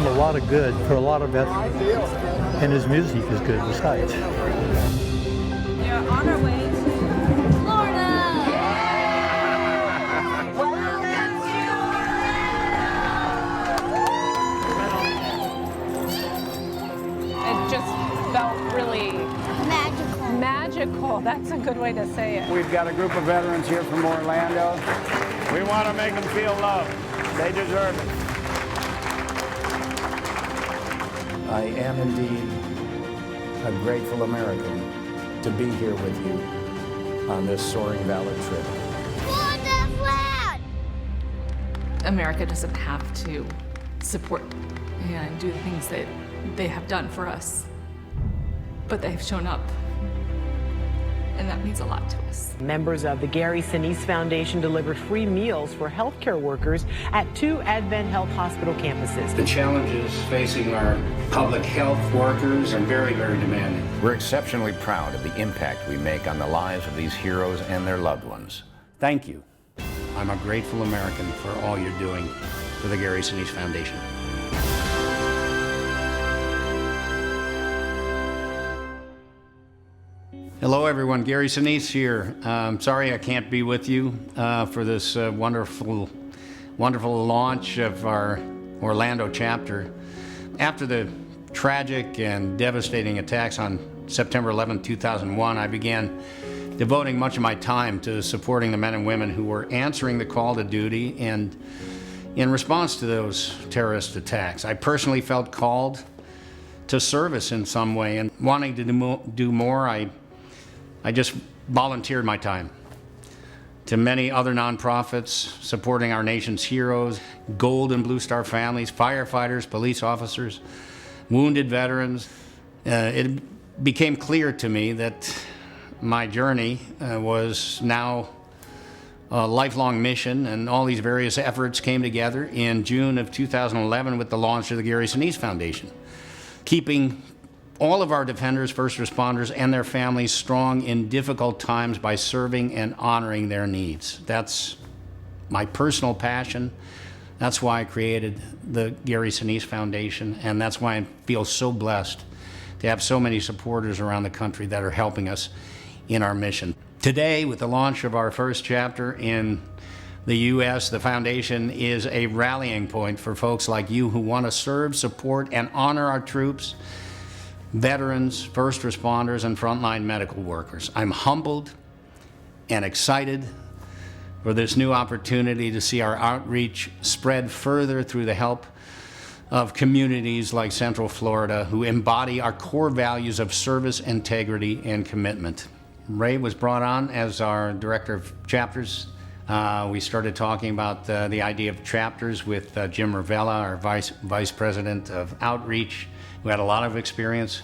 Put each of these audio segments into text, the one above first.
done a lot of good for a lot of veterans, and his music is good besides. We are on our way to Florida! Welcome to Orlando! It just felt really magical. That's a good way to say it. We've got a group of veterans here from Orlando. We want to make them feel loved. They deserve it. I am indeed a grateful American to be here with you on this Soaring Valor trip. America doesn't have to support and do the things that they have done for us, but they've shown up, and that means a lot to us. Members of the Gary Sinise Foundation delivered free meals for healthcare workers at 2 Advent Health Hospital campuses. The challenges facing our public health workers are very, very demanding. We're exceptionally proud of the impact we make on the lives of these heroes and their loved ones. Thank you. I'm a grateful American for all you're doing for the Gary Sinise Foundation. Hello everyone, Gary Sinise here. Sorry I can't be with you for this wonderful launch of our Orlando chapter. After the tragic and devastating attacks on September 11, 2001, I began devoting much of my time to supporting the men and women who were answering the call to duty and in response to those terrorist attacks. I personally felt called to service in some way, and wanting to do more, I just volunteered my time to many other nonprofits supporting our nation's heroes, Gold and Blue Star families, firefighters, police officers, wounded veterans. It became clear to me that my journey was now a lifelong mission, and all these various efforts came together in June of 2011 with the launch of the Gary Sinise Foundation, keeping all of our defenders, first responders, and their families strong in difficult times by serving and honoring their needs. That's my personal passion. That's why I created the Gary Sinise Foundation, and that's why I feel so blessed to have so many supporters around the country that are helping us in our mission. Today, with the launch of our first chapter in the U.S., the foundation is a rallying point for folks like you who want to serve, support, and honor our troops, veterans, first responders, and frontline medical workers. I'm humbled and excited for this new opportunity to see our outreach spread further through the help of communities like Central Florida who embody our core values of service, integrity, and commitment. Ray was brought on as our director of chapters. We started talking about the idea of chapters with Jim Ravella, our vice president of outreach, who had a lot of experience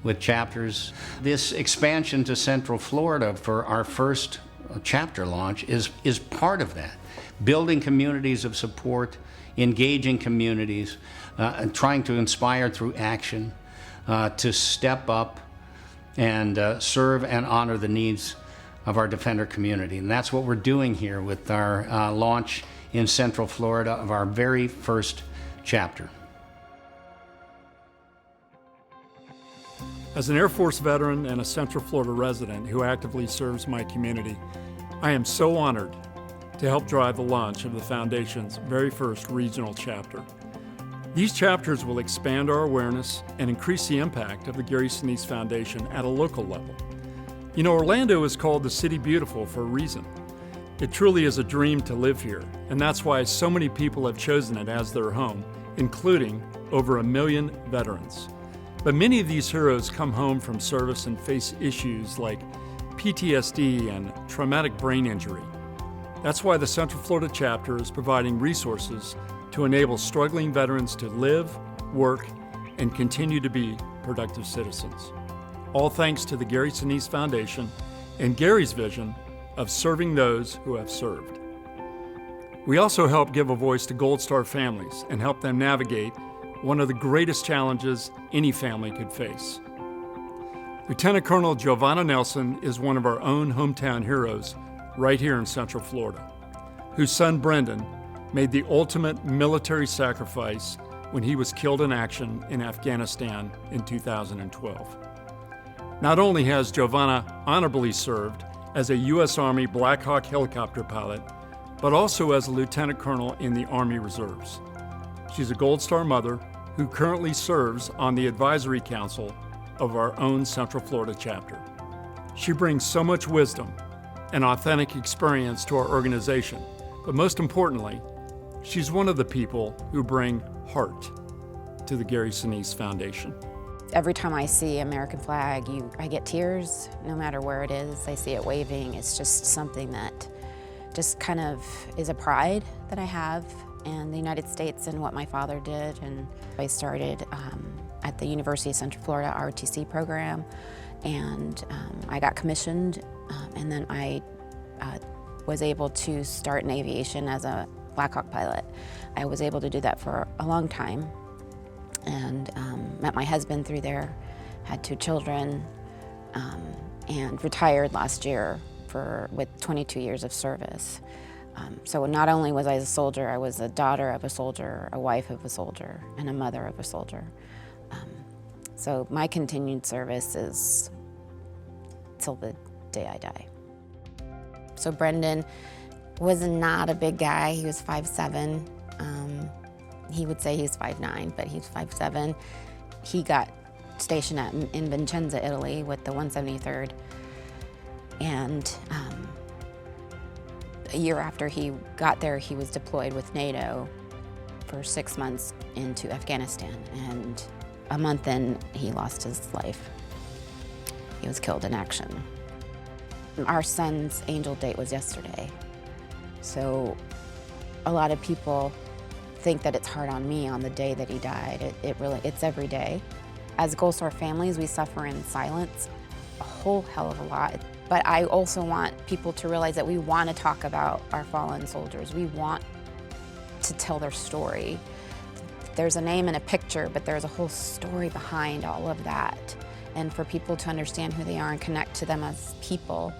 with chapters. This expansion to Central Florida for our first chapter launch is part of that. Building communities of support, engaging communities, and trying to inspire through action to step up and serve and honor the needs of our defender community. And that's what we're doing here with our launch in Central Florida of our very first chapter. As an Air Force veteran and a Central Florida resident who actively serves my community, I am so honored to help drive the launch of the Foundation's very first regional chapter. These chapters will expand our awareness and increase the impact of the Gary Sinise Foundation at a local level. You know, Orlando is called the City Beautiful for a reason. It truly is a dream to live here, and that's why so many people have chosen it as their home, including over 1 million veterans. But many of these heroes come home from service and face issues like PTSD and traumatic brain injury. That's why the Central Florida chapter is providing resources to enable struggling veterans to live, work, and continue to be productive citizens. All thanks to the Gary Sinise Foundation and Gary's vision of serving those who have served. We also help give a voice to Gold Star families and help them navigate one of the greatest challenges any family could face. Lieutenant Colonel Giovanna Nelson is one of our own hometown heroes right here in Central Florida, whose son Brendan made the ultimate military sacrifice when he was killed in action in Afghanistan in 2012. Not only has Giovanna honorably served as a U.S. Army Black Hawk helicopter pilot, but also as a lieutenant colonel in the Army Reserves. She's a Gold Star mother who currently serves on the advisory council of our own Central Florida chapter. She brings so much wisdom and authentic experience to our organization, but most importantly, she's one of the people who bring heart to the Gary Sinise Foundation. Every time I see American flag, I get tears, no matter where it is. I see it waving. It's just something that just kind of is a pride that I have in the United States and what my father did. And I started at the University of Central Florida ROTC program, and I got commissioned, and then I was able to start in aviation as a Black Hawk pilot. I was able to do that for a long time, and met my husband through there, had 2 children, and retired last year with 22 years of service. So not only was I a soldier, I was a daughter of a soldier, a wife of a soldier, and a mother of a soldier. So my continued service is till the day I die. So Brendan was not a big guy. He was 5'7". He would say he's 5'9", but he's 5'7". He got stationed in Vicenza, Italy with the 173rd. And a year after he got there, he was deployed with NATO for 6 months into Afghanistan. And a month in, he lost his life. He was killed in action. Our son's angel date was yesterday. So a lot of people think that it's hard on me on the day that he died. It's every day. As Gold Star families, we suffer in silence a whole hell of a lot. But I also want people to realize that we want to talk about our fallen soldiers. We want to tell their story. There's a name and a picture, but there's a whole story behind all of that. And for people to understand who they are and connect to them as people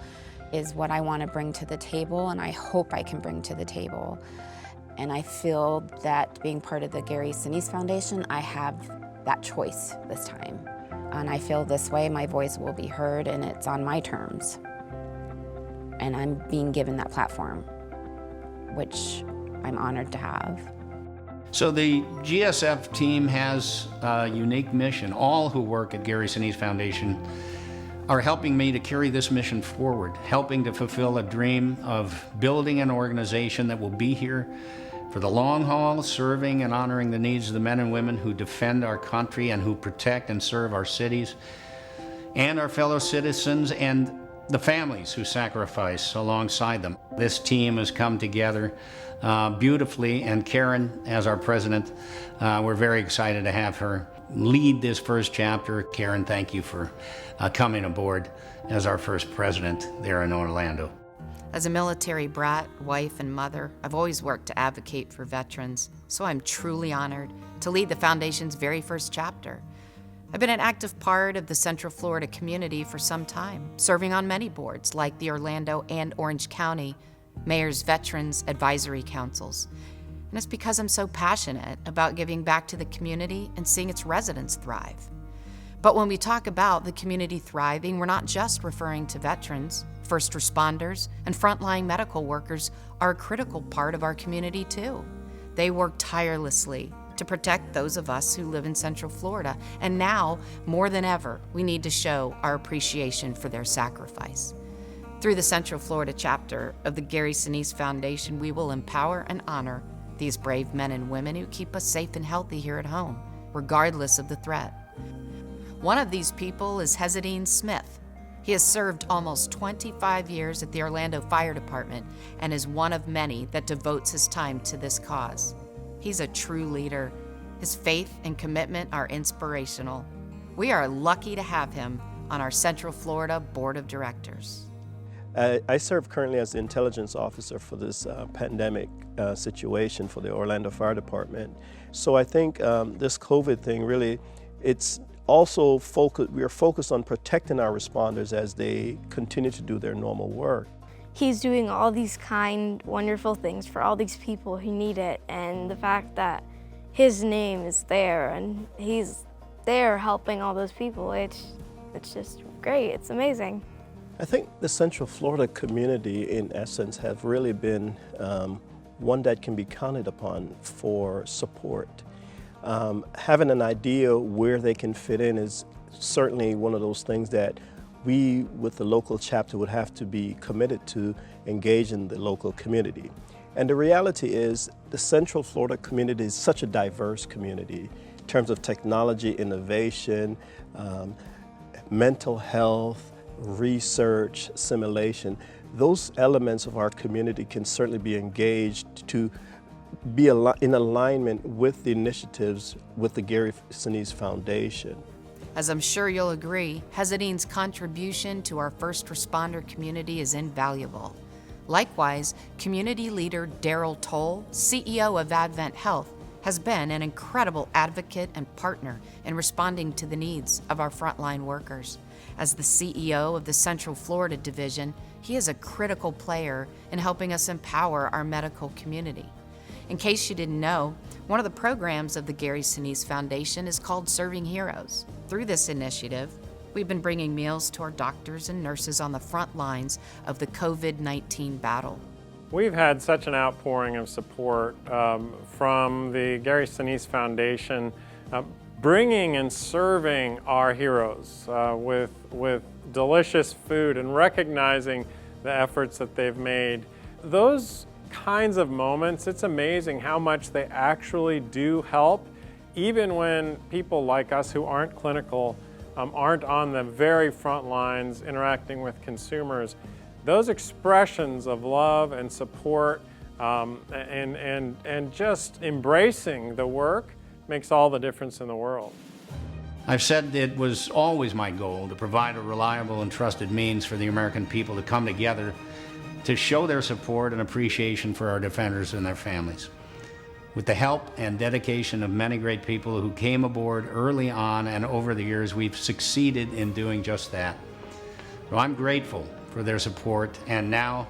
is what I want to bring to the table, and I hope I can bring to the table. And I feel that being part of the Gary Sinise Foundation, I have that choice this time. And I feel this way, my voice will be heard, and it's on my terms. And I'm being given that platform, which I'm honored to have. So the GSF team has a unique mission. All who work at Gary Sinise Foundation are helping me to carry this mission forward, helping to fulfill a dream of building an organization that will be here for the long haul, serving and honoring the needs of the men and women who defend our country and who protect and serve our cities and our fellow citizens and the families who sacrifice alongside them. This team has come together beautifully, and Karen, as our president, we're very excited to have her lead this first chapter. Karen, thank you for coming aboard as our first president there in Orlando. As a military brat, wife, and mother, I've always worked to advocate for veterans, so I'm truly honored to lead the Foundation's very first chapter. I've been an active part of the Central Florida community for some time, serving on many boards like the Orlando and Orange County Mayor's Veterans Advisory Councils. And it's because I'm so passionate about giving back to the community and seeing its residents thrive. But when we talk about the community thriving, we're not just referring to veterans. First responders and frontline medical workers are a critical part of our community too. They work tirelessly to protect those of us who live in Central Florida, and now, more than ever, we need to show our appreciation for their sacrifice. Through the Central Florida chapter of the Gary Sinise Foundation, we will empower and honor these brave men and women who keep us safe and healthy here at home, regardless of the threat. One of these people is Hezedean Smith. He has served almost 25 years at the Orlando Fire Department and is one of many that devotes his time to this cause. He's a true leader. His faith and commitment are inspirational. We are lucky to have him on our Central Florida Board of Directors. I serve currently as the intelligence officer for this pandemic situation for the Orlando Fire Department. So I think this COVID thing really, it's also we are focused on protecting our responders as they continue to do their normal work. He's doing all these kind, wonderful things for all these people who need it, and the fact that his name is there and he's there helping all those people. It's just great. It's amazing. I think the Central Florida community, in essence, have really been one that can be counted upon for support. Having an idea where they can fit in is certainly one of those things that we, with the local chapter, would have to be committed to engage in the local community. And the reality is the Central Florida community is such a diverse community in terms of technology, innovation, mental health, research, simulation. Those elements of our community can certainly be engaged to be in alignment with the initiatives with the Gary Sinise Foundation. As I'm sure you'll agree, Hezadine's contribution to our first responder community is invaluable. Likewise, community leader Daryl Toll, CEO of Advent Health, has been an incredible advocate and partner in responding to the needs of our frontline workers. As the CEO of the Central Florida Division, he is a critical player in helping us empower our medical community. In case you didn't know, one of the programs of the Gary Sinise Foundation is called Serving Heroes. Through this initiative, we've been bringing meals to our doctors and nurses on the front lines of the COVID-19 battle. We've had such an outpouring of support from the Gary Sinise Foundation, bringing and serving our heroes with delicious food and recognizing the efforts that they've made. Those kinds of moments, it's amazing how much they actually do help, even when people like us who aren't clinical, aren't on the very front lines interacting with consumers. Those expressions of love and support and just embracing the work makes all the difference in the world. I've said it was always my goal to provide a reliable and trusted means for the American people to come together to show their support and appreciation for our defenders and their families. With the help and dedication of many great people who came aboard early on and over the years, we've succeeded in doing just that. So I'm grateful for their support, and now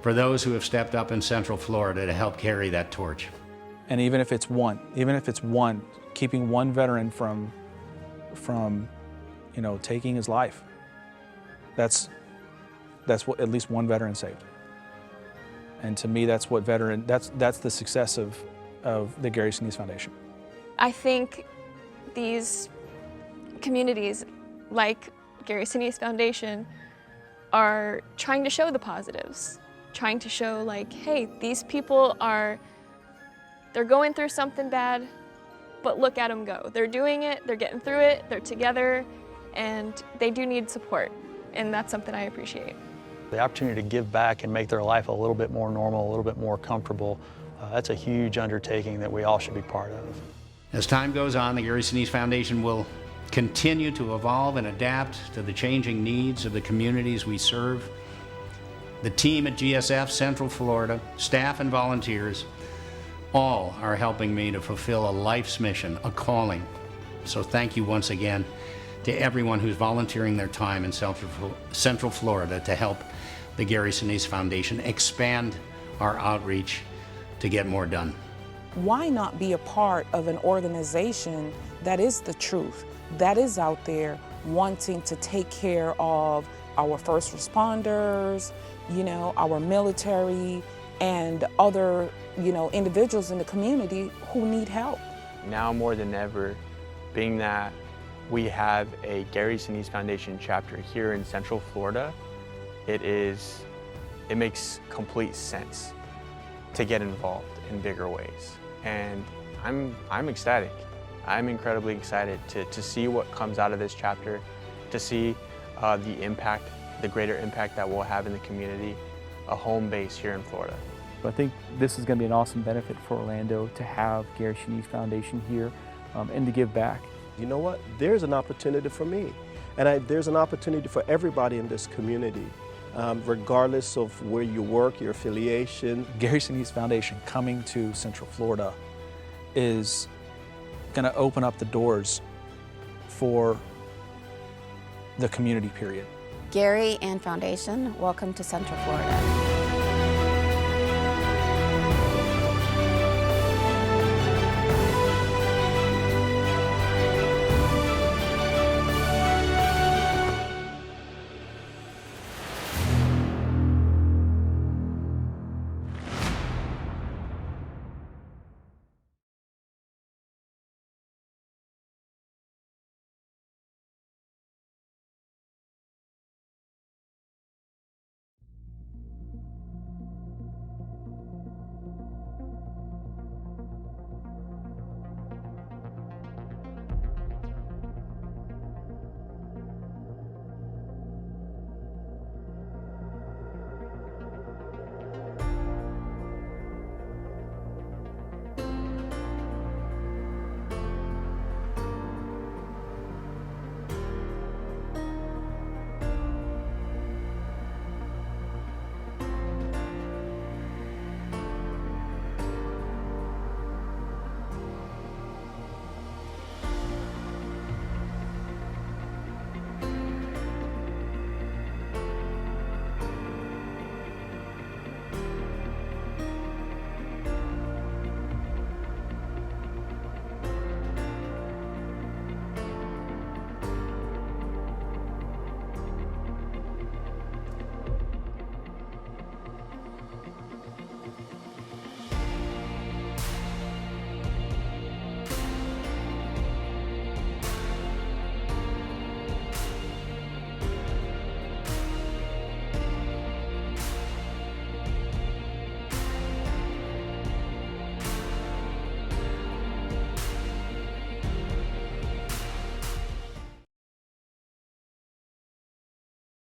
for those who have stepped up in Central Florida to help carry that torch. And even if it's one, keeping one veteran from taking his life, that's what at least one veteran saved. And to me, that's the success of the Gary Sinise Foundation. I think these communities like Gary Sinise Foundation are trying to show the positives, trying to show like, hey, these people they're going through something bad, but look at them go. They're doing it, they're getting through it, they're together, and they do need support, and that's something I appreciate. The opportunity to give back and make their life a little bit more normal, a little bit more comfortable, that's a huge undertaking that we all should be part of. As time goes on, the Gary Sinise Foundation will continue to evolve and adapt to the changing needs of the communities we serve. The team at GSF Central Florida, staff and volunteers, all are helping me to fulfill a life's mission, a calling. So thank you once again to everyone who's volunteering their time in Central Florida to help the Gary Sinise Foundation expand our outreach to get more done. Why not be a part of an organization that is the truth, that is out there wanting to take care of our first responders, our military, and other, individuals in the community who need help? Now more than ever, being that we have a Gary Sinise Foundation chapter here in Central Florida, it makes complete sense to get involved in bigger ways. And I'm ecstatic. I'm incredibly excited to see what comes out of this chapter, to see the greater impact that we'll have in the community, a home base here in Florida. I think this is going to be an awesome benefit for Orlando to have Gary Sinise Foundation here and to give back. You know what? There's an opportunity for me, and there's an opportunity for everybody in this community, regardless of where you work, your affiliation. Gary Sinise Foundation coming to Central Florida is going to open up the doors for the community, period. Gary and Foundation, welcome to Central Florida.